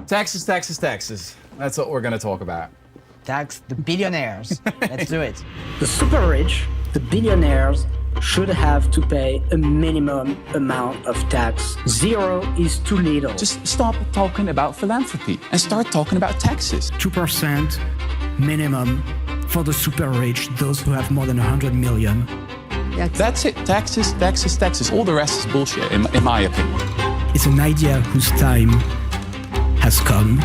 Taxes, taxes, taxes. That's what we're going to talk about. Tax the billionaires. Let's do it. The super rich, the billionaires, should have to pay a minimum amount of tax. 0 is too little. Just stop talking about philanthropy and start talking about taxes. 2% minimum for the super rich, those who have more than 100 million. That's it. Taxes, taxes, taxes. All the rest is bullshit, in my opinion. It's an idea whose time has come.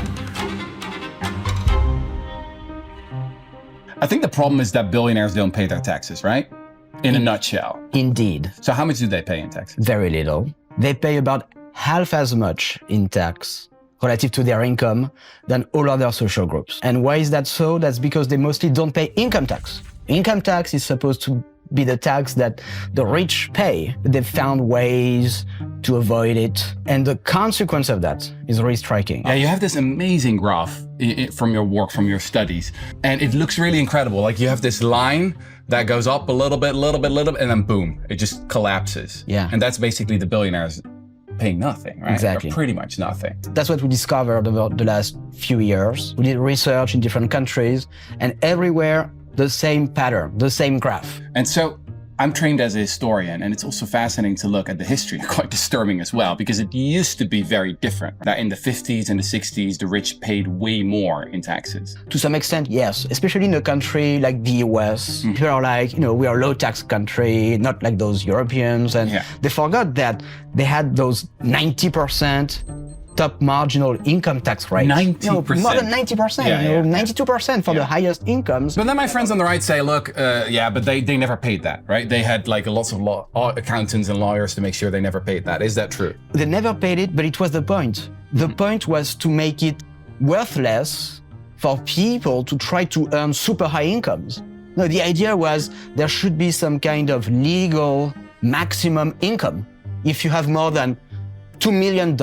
I think the problem is that billionaires don't pay their taxes, right? In a nutshell. Indeed. So how much do they pay in taxes? Very little. They pay about half as much in tax relative to their income than all other social groups. And why is that so? That's because they mostly don't pay income tax. Income tax is supposed to be the tax that the rich pay. They've found ways to avoid it. And the consequence of that is really striking. Yeah, you have this amazing graph from your work, from your studies, and it looks really incredible. Like you have this line that goes up a little bit, and then boom, it just collapses. Yeah. And that's basically the billionaires paying nothing, right? Exactly. Or pretty much nothing. That's what we discovered over the last few years. We did research in different countries, and everywhere, the same pattern, the same graph. And so I'm trained as a historian, and it's also fascinating to look at the history, quite disturbing as well, because it used to be very different. That in the 50s and the 60s, the rich paid way more in taxes. To some extent, yes, especially in a country like the US. People are like, we are a low tax country, not like those Europeans. And they forgot that they had those 90% top marginal income tax rate. 90%. More than 90%, 92% for the highest incomes. But then my friends on the right say, look, but they never paid that, right? They had like lots of accountants and lawyers to make sure they never paid that. Is that true? They never paid it, but it was the point. The point was to make it worthless for people to try to earn super high incomes. No, the idea was there should be some kind of legal maximum income. If you have more than $2 million,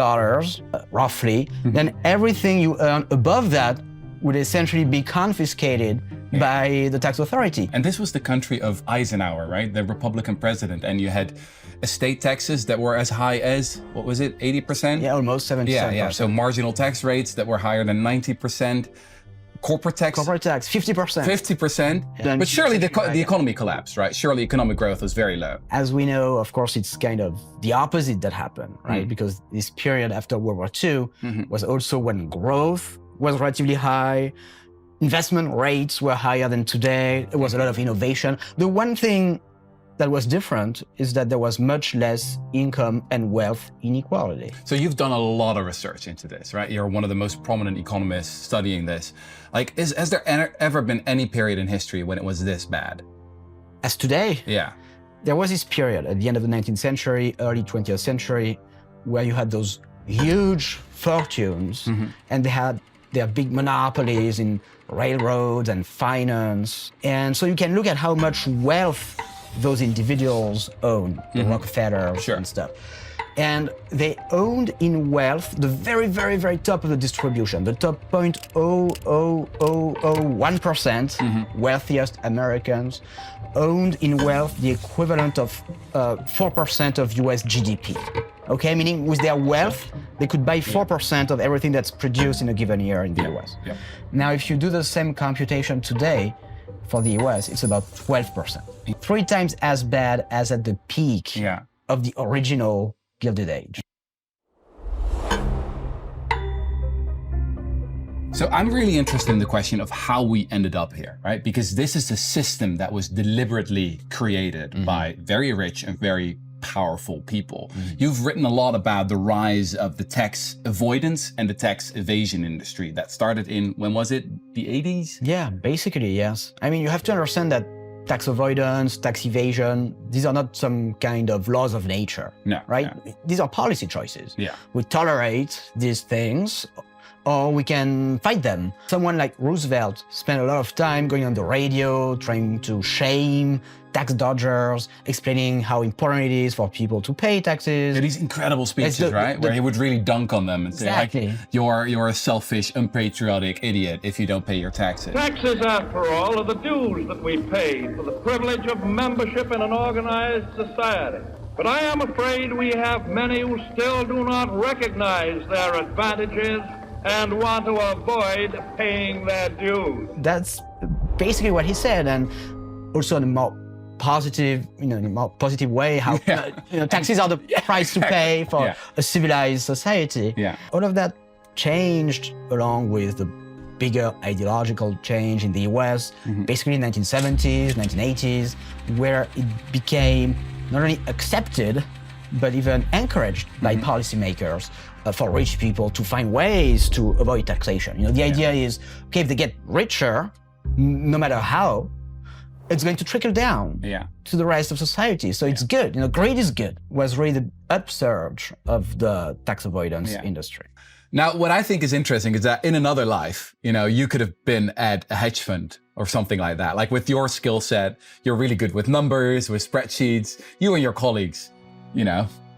roughly, then everything you earn above that would essentially be confiscated by the tax authority. And this was the country of Eisenhower, right? The Republican president. And you had estate taxes that were as high as, what was it, 80%? Yeah, almost 70%. Yeah. So marginal tax rates that were higher than 90%. Corporate tax, 50%. 50%. Yeah. But surely the economy collapsed, right? Surely economic growth was very low. As we know, of course, it's kind of the opposite that happened, right? Because this period after World War II was also when growth was relatively high, investment rates were higher than today, there was a lot of innovation. The one thing that was different is that there was much less income and wealth inequality. So you've done a lot of research into this, right? You're one of the most prominent economists studying this. Like, has there ever been any period in history when it was this bad? As today? Yeah. There was this period at the end of the 19th century, early 20th century, where you had those huge fortunes and they had their big monopolies in railroads and finance. And so you can look at how much wealth those individuals own, the Rockefellers and stuff. And they owned in wealth the very, very, very top of the distribution, the top 0.00001% wealthiest Americans owned in wealth the equivalent of 4% of US GDP. Okay, meaning with their wealth, they could buy 4% of everything that's produced in a given year in the US. Now, if you do the same computation today, for the US, it's about 12%. 3 times as bad as at the peak of the original Gilded Age. So I'm really interested in the question of how we ended up here, right? Because this is a system that was deliberately created by very rich and very powerful people. You've written a lot about the rise of the tax avoidance and the tax evasion industry that started in, when was it, the 80s? Yeah, basically, yes. I mean, you have to understand that tax avoidance, tax evasion, these are not some kind of laws of nature, right? These are policy choices. We tolerate these things, or we can fight them. Someone like Roosevelt spent a lot of time going on the radio, trying to shame tax dodgers, explaining how important it is for people to pay taxes. These incredible speeches, right? Where he would really dunk on them and say, like, you're a selfish, unpatriotic idiot if you don't pay your taxes. Taxes, after all, are the dues that we pay for the privilege of membership in an organized society. But I am afraid we have many who still do not recognize their advantages and want to avoid paying their dues. That's basically what he said, and also in a more positive, in a more positive way, how taxes are the price to pay for a civilized society. All of that changed along with the bigger ideological change in the US, basically in the 1970s, 1980s, where it became not only accepted, but even encouraged by policymakers for rich people to find ways to avoid taxation. The idea is, okay, if they get richer, no matter how, it's going to trickle down to the rest of society. So it's good. Greed is good. Was really the upsurge of the tax avoidance industry. Now, what I think is interesting is that in another life, you could have been at a hedge fund or something like that. Like with your skill set, you're really good with numbers, with spreadsheets, you and your colleagues,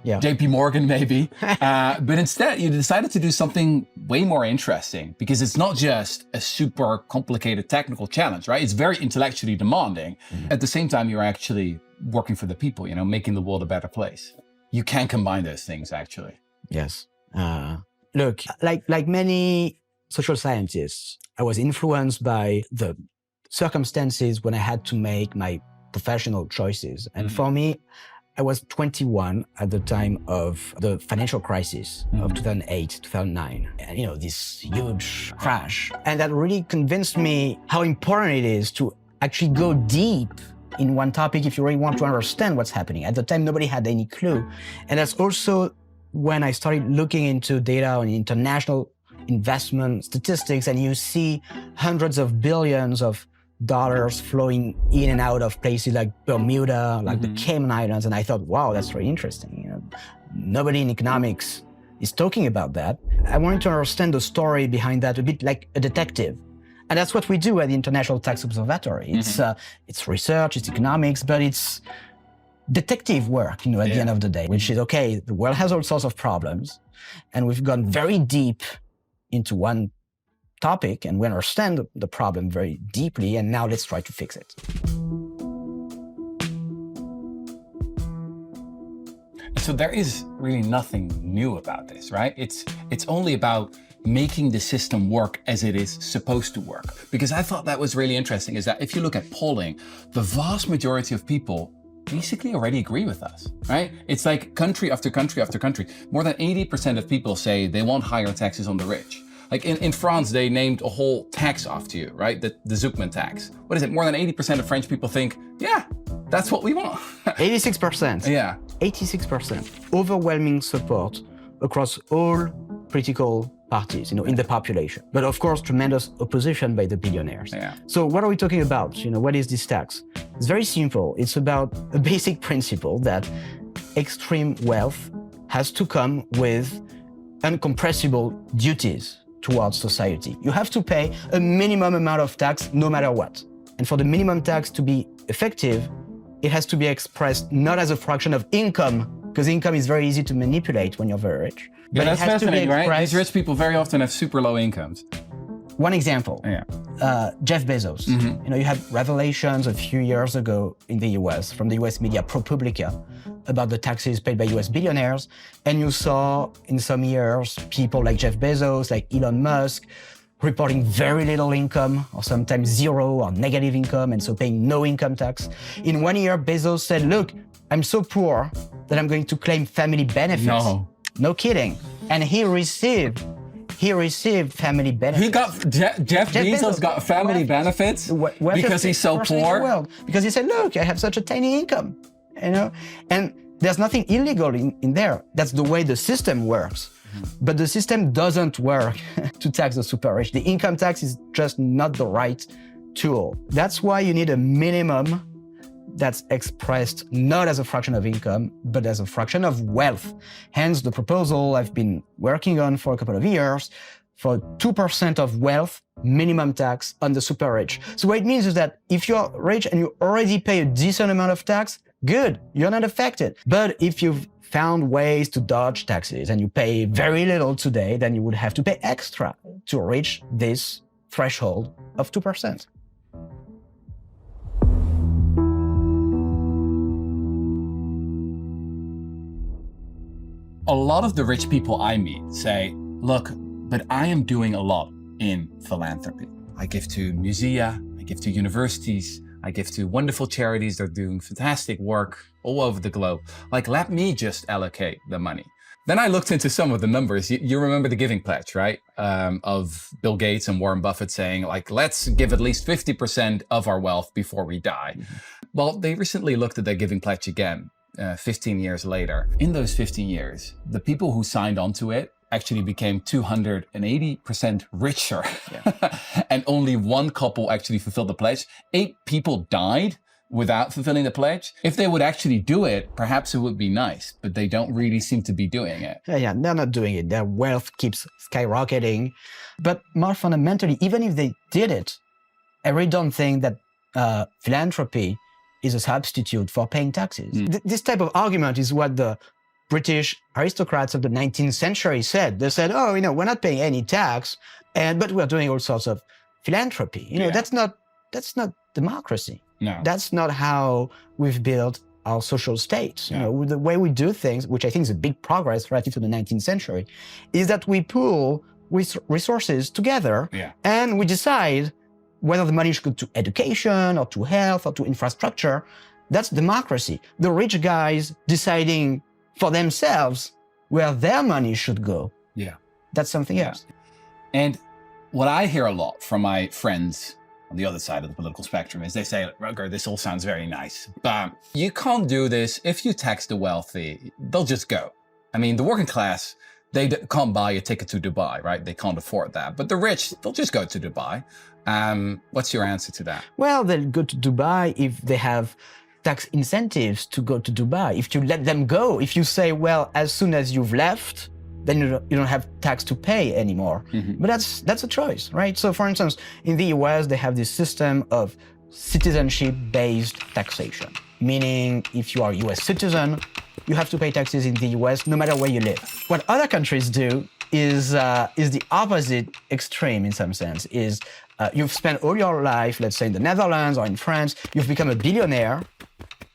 JP Morgan maybe. But instead, you decided to do something way more interesting because it's not just a super complicated technical challenge, right? It's very intellectually demanding. At the same time, you're actually working for the people, making the world a better place. You can combine those things, actually. Yes. Look, like many social scientists, I was influenced by the circumstances when I had to make my professional choices. And for me, I was 21 at the time of the financial crisis of 2008, 2009, and this huge crash. And that really convinced me how important it is to actually go deep in one topic if you really want to understand what's happening. At the time, nobody had any clue. And that's also when I started looking into data on international investment statistics, and you see hundreds of billions of dollars flowing in and out of places like Bermuda, like the Cayman Islands, and I thought, wow, that's really interesting. Nobody in economics is talking about that. I wanted to understand the story behind that a bit like a detective. And that's what we do at the International Tax Observatory. It's research, it's economics, but it's detective work, at the end of the day, which is, okay, the world has all sorts of problems, and we've gone very deep into one topic, and we understand the problem very deeply, and now let's try to fix it. So there is really nothing new about this, right? It's only about making the system work as it is supposed to work. Because I thought that was really interesting, is that if you look at polling, the vast majority of people basically already agree with us, right? It's like country after country after country. More than 80% of people say they want higher taxes on the rich. Like in France, they named a whole tax after you, right? The Zucman tax. What is it? More than 80% of French people think, yeah, that's what we want. 86%. Yeah. 86%. Overwhelming support across all political parties, in the population. But of course, tremendous opposition by the billionaires. So what are we talking about? What is this tax? It's very simple. It's about a basic principle that extreme wealth has to come with uncompressible duties towards society. You have to pay a minimum amount of tax no matter what. And for the minimum tax to be effective, it has to be expressed not as a fraction of income, because income is very easy to manipulate when you're very rich. But that's fascinating, right? These rich people very often have super low incomes. One example, Jeff Bezos. You had revelations a few years ago in the US from the US media ProPublica about the taxes paid by US billionaires. And you saw in some years people like Jeff Bezos, like Elon Musk, reporting very little income or sometimes zero or negative income, and so paying no income tax. In 1 year, Bezos said, look, I'm so poor that I'm going to claim family benefits. No kidding. And he received family benefits. Jeff Bezos got family benefits because he's so poor? Because he said, look, I have such a tiny income, and there's nothing illegal in there. That's the way the system works. But the system doesn't work to tax the super rich. The income tax is just not the right tool. That's why you need a minimum that's expressed not as a fraction of income, but as a fraction of wealth. Hence the proposal I've been working on for a couple of years for 2% of wealth minimum tax on the super rich. So what it means is that if you're rich and you already pay a decent amount of tax, good, you're not affected. But if you've found ways to dodge taxes and you pay very little today, then you would have to pay extra to reach this threshold of 2%. A lot of the rich people I meet say, look, but I am doing a lot in philanthropy. I give to musea, I give to universities, I give to wonderful charities that are doing fantastic work all over the globe. Like, let me just allocate the money. Then I looked into some of the numbers. You remember the Giving Pledge, right? Of Bill Gates and Warren Buffett saying, like, let's give at least 50% of our wealth before we die. Well, they recently looked at their Giving Pledge again, 15 years later. In those 15 years, the people who signed onto it actually became 280% richer. And only one couple actually fulfilled the pledge. 8 people died without fulfilling the pledge. If they would actually do it, perhaps it would be nice, but they don't really seem to be doing it. Yeah, they're not doing it. Their wealth keeps skyrocketing. But more fundamentally, even if they did it, I really don't think that philanthropy is a substitute for paying taxes. This type of argument is what the British aristocrats of the 19th century said. They said, oh, we're not paying any tax, but we're doing all sorts of philanthropy. That's not democracy. No. That's not how we've built our social states. Yeah. The way we do things, which I think is a big progress relative to the 19th century, is that we pool resources together and we decide whether the money should go to education or to health or to infrastructure. That's democracy. The rich guys deciding for themselves where their money should go. Yeah. That's something else. And what I hear a lot from my friends on the other side of the political spectrum is they say, Rutger, this all sounds very nice, but you can't do this. If you tax the wealthy, they'll just go. I mean, the working class, they can't buy a ticket to Dubai, right? They can't afford that. But the rich, they'll just go to Dubai. What's your answer to that? Well, they'll go to Dubai if they have tax incentives to go to Dubai. If you let them go, if you say, well, as soon as you've left, then you don't have tax to pay anymore. But that's a choice, right? So for instance, in the US, they have this system of citizenship-based taxation, meaning if you are a US citizen, you have to pay taxes in the US no matter where you live. What other countries do is the opposite extreme in some sense, is you've spent all your life, let's say in the Netherlands or in France, you've become a billionaire,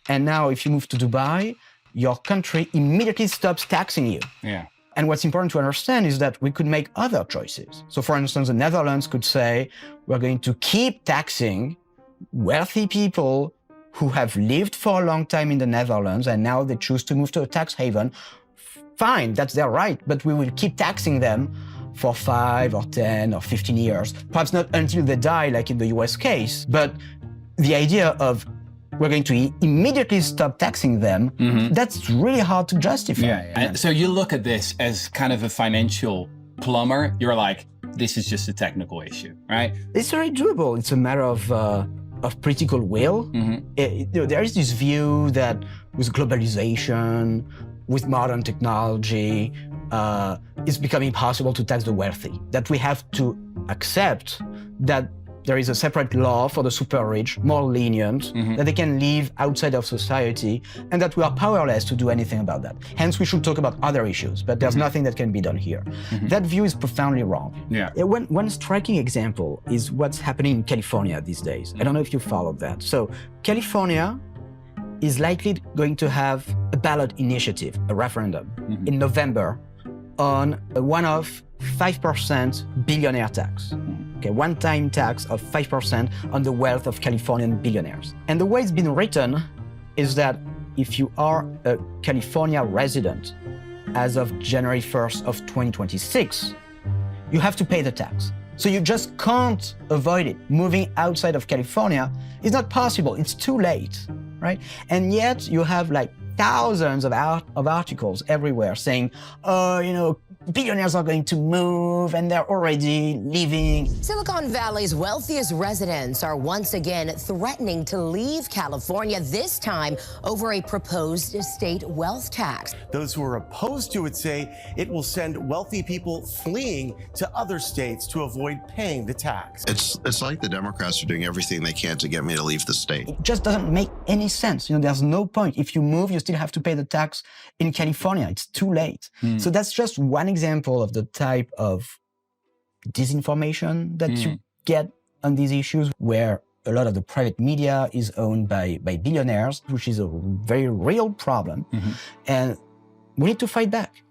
and now if you move to Dubai, your country immediately stops taxing you. Yeah. And what's important to understand is that we could make other choices. So for instance, the Netherlands could say, we're going to keep taxing wealthy people who have lived for a long time in the Netherlands and now they choose to move to a tax haven. Fine, that's their right, but we will keep taxing them for 5 or 10 or 15 years. Perhaps not until they die, like in the US case, but the idea of we're going to immediately stop taxing them, that's really hard to justify. And so you look at this as kind of a financial plumber. You're like, this is just a technical issue, right? It's very doable. It's a matter of political will. There is this view that with globalization, with modern technology, it's becoming possible to tax the wealthy, that we have to accept that there is a separate law for the super rich, more lenient, that they can live outside of society, and that we are powerless to do anything about that. Hence, we should talk about other issues, but there's nothing that can be done here. That view is profoundly wrong. One striking example is what's happening in California these days. I don't know if you followed that. So California is likely going to have a ballot initiative, a referendum, in November on a one-off 5% billionaire tax. Okay, one-time tax of 5% on the wealth of Californian billionaires. And the way it's been written is that if you are a California resident as of January 1st of 2026, you have to pay the tax. So you just can't avoid it. Moving outside of California is not possible. It's too late, right? And yet you have like thousands of articles everywhere saying, oh, billionaires are going to move and they're already leaving. Silicon Valley's wealthiest residents are once again threatening to leave California, this time over a proposed state wealth tax. Those who are opposed to it say it will send wealthy people fleeing to other states to avoid paying the tax. It's like the Democrats are doing everything they can to get me to leave the state. It just doesn't make any sense. There's no point. If you move, you still have to pay the tax in California. It's too late. So that's just one example of the type of disinformation that you get on these issues, where a lot of the private media is owned by billionaires, which is a very real problem. And we need to fight back.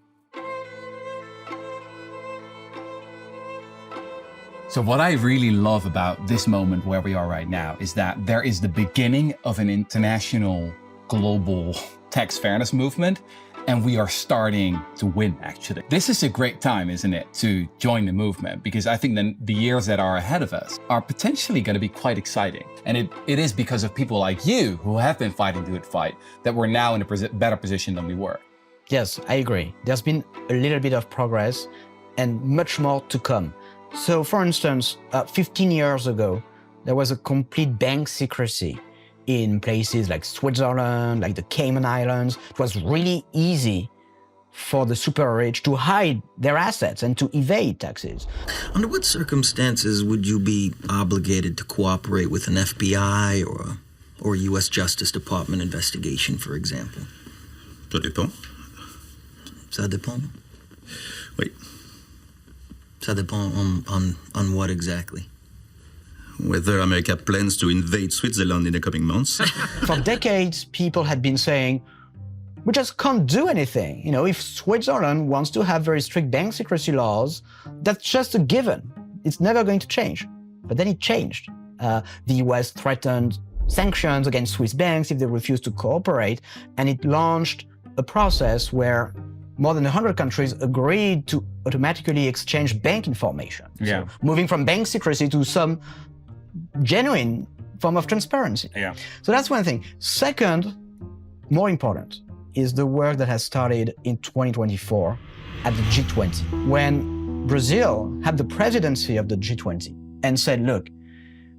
So what I really love about this moment where we are right now is that there is the beginning of an international global tax fairness movement, and we are starting to win, actually. This is a great time, isn't it, to join the movement, because I think then the years that are ahead of us are potentially going to be quite exciting. And it is because of people like you who have been fighting the good fight that we're now in a better position than we were. Yes, I agree. There's been a little bit of progress and much more to come. So, for instance, 15 years ago, there was a complete bank secrecy in places like Switzerland, like the Cayman Islands. It was really easy for the super rich to hide their assets and to evade taxes. Under what circumstances would you be obligated to cooperate with an FBI or a U.S. Justice Department investigation, for example? Ça dépend. Ça dépend? Oui. Ça dépend on what exactly? Whether America plans to invade Switzerland in the coming months. For decades, people had been saying, we just can't do anything. You know, if Switzerland wants to have very strict bank secrecy laws, that's just a given. It's never going to change. But then it changed. The US threatened sanctions against Swiss banks if they refused to cooperate, and it launched a process where more than 100 countries agreed to automatically exchange bank information. Yeah. So moving from bank secrecy to some genuine form of transparency. Yeah. So that's one thing. Second, more important, is the work that has started in 2024 at the G20, when Brazil had the presidency of the G20 and said, look,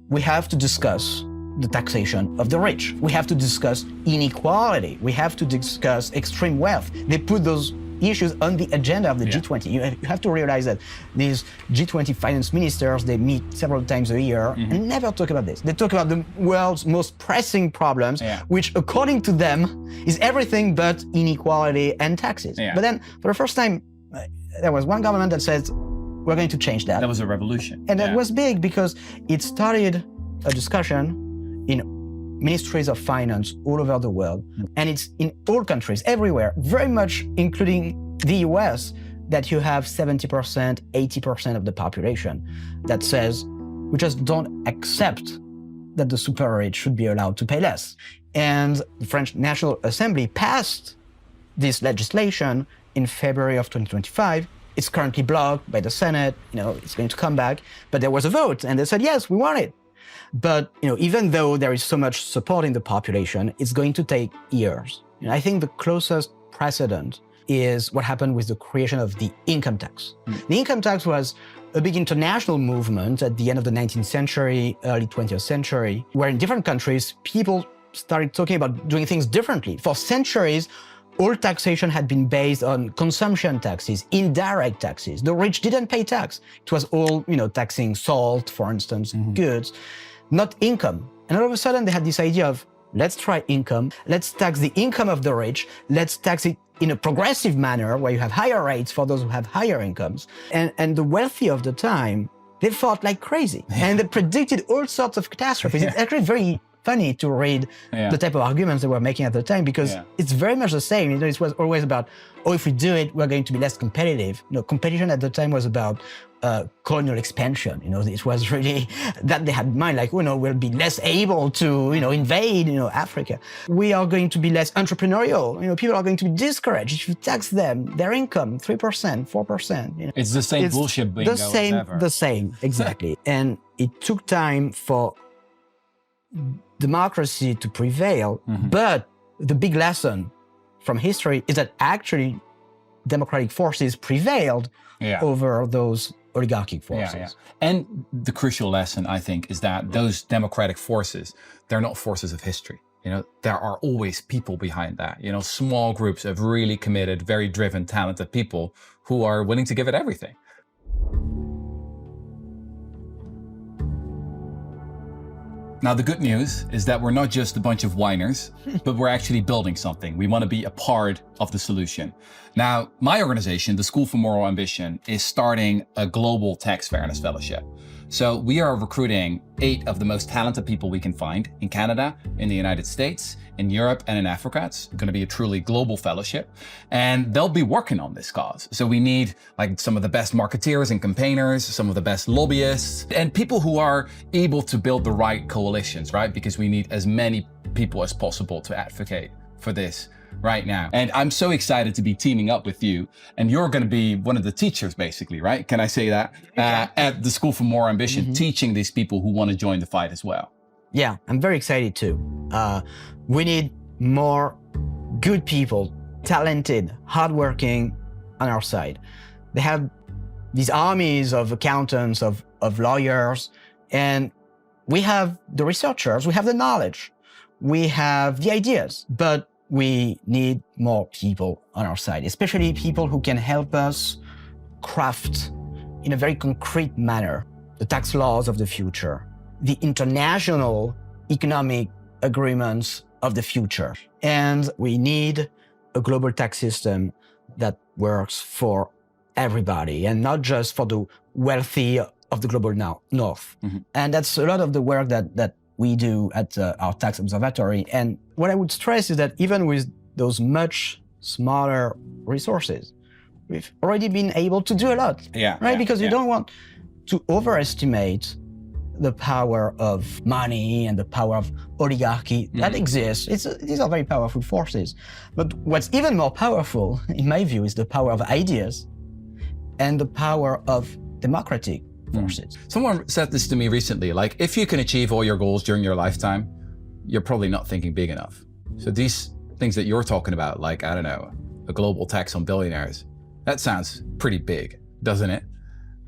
we have to discuss the taxation of the rich. We have to discuss inequality. We have to discuss extreme wealth. They put those issues on the agenda of the G20. You have to realize that these G20 finance ministers, they meet several times a year and never talk about this. They talk about the world's most pressing problems, which according to them is everything but inequality and taxes. But then for the first time, there was one government that said, we're going to change that. That was a revolution. And that was big because it started a discussion in ministries of finance all over the world. And it's in all countries, everywhere, very much including the US, that you have 70%, 80% of the population that says, we just don't accept that the super rich should be allowed to pay less. And the French National Assembly passed this legislation in February of 2025. It's currently blocked by the Senate. You know, it's going to come back. But there was a vote, and they said, yes, we want it. But even though there is so much support in the population, it's going to take years. I think the closest precedent is what happened with the creation of the income tax. The income tax was a big international movement at the end of the 19th century, early 20th century, where in different countries, people started talking about doing things differently. For centuries, all taxation had been based on consumption taxes, indirect taxes. The rich didn't pay tax. It was all, taxing salt, for instance, goods, not income. And all of a sudden they had this idea of, let's try income, let's tax the income of the rich, let's tax it in a progressive manner where you have higher rates for those who have higher incomes. And the wealthy of the time, they fought like crazy. And they predicted all sorts of catastrophes. It's actually very funny to read the type of arguments they were making at the time, because it's very much the same. It was always about, if we do it, we're going to be less competitive. Competition at the time was about colonial expansion. It was really that they had in mind, like, we'll be less able to, invade, Africa. We are going to be less entrepreneurial. People are going to be discouraged if you tax them, their income, 3%, 4%. It's the same bullshit bingo as ever. The same, exactly. And it took time for democracy to prevail, but the big lesson from history is that actually democratic forces prevailed over those oligarchic forces. And the crucial lesson, I think, is that those democratic forces, they're not forces of history. There are always people behind that, small groups of really committed, very driven, talented people who are willing to give it everything. Now, the good news is that we're not just a bunch of whiners, but we're actually building something. We want to be a part of the solution. Now, my organization, the School for Moral Ambition, is starting a global tax fairness fellowship. So we are recruiting 8 of the most talented people we can find in Canada, in the United States, in Europe, and in Africa. It's going to be a truly global fellowship. And they'll be working on this cause. So we need like some of the best marketeers and campaigners, some of the best lobbyists, and people who are able to build the right coalitions, right? Because we need as many people as possible to advocate for this right now. And I'm so excited to be teaming up with you. And you're going to be one of the teachers, basically, right? Can I say that? At the School for More Ambition, teaching these people who want to join the fight as well. Yeah, I'm very excited too. We need more good people, talented, hardworking on our side. They have these armies of accountants, of lawyers, and we have the researchers, we have the knowledge, we have the ideas, but we need more people on our side, especially people who can help us craft in a very concrete manner the tax laws of the future, the international economic agreements of the future. And we need a global tax system that works for everybody and not just for the wealthy of the global north. And that's a lot of the work that we do at our tax observatory. And what I would stress is that even with those much smaller resources, we've already been able to do a lot, right? Because you don't want to overestimate the power of money and the power of oligarchy that exists. These are very powerful forces. But what's even more powerful, in my view, is the power of ideas and the power of democratic forces. Someone said this to me recently, like, if you can achieve all your goals during your lifetime, you're probably not thinking big enough. So these things that you're talking about, like, I don't know, a global tax on billionaires, that sounds pretty big, doesn't it?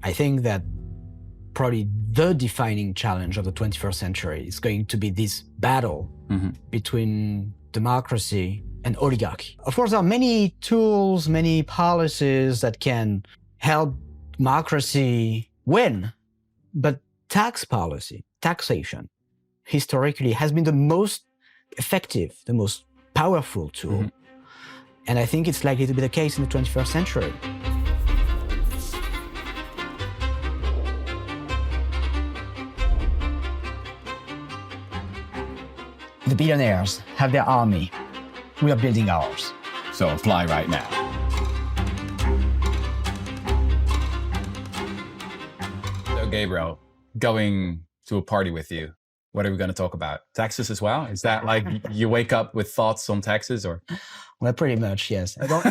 I think that probably the defining challenge of the 21st century is going to be this battle between democracy and oligarchy. Of course, there are many tools, many policies that can help democracy win, but tax policy, taxation, historically has been the most effective, the most powerful tool. And I think it's likely to be the case in the 21st century. The billionaires have their army. We are building ours. So apply right now. So Gabriel, going to a party with you, what are we going to talk about? Taxes as well? Is that like you wake up with thoughts on taxes or? Well, pretty much, yes. I don't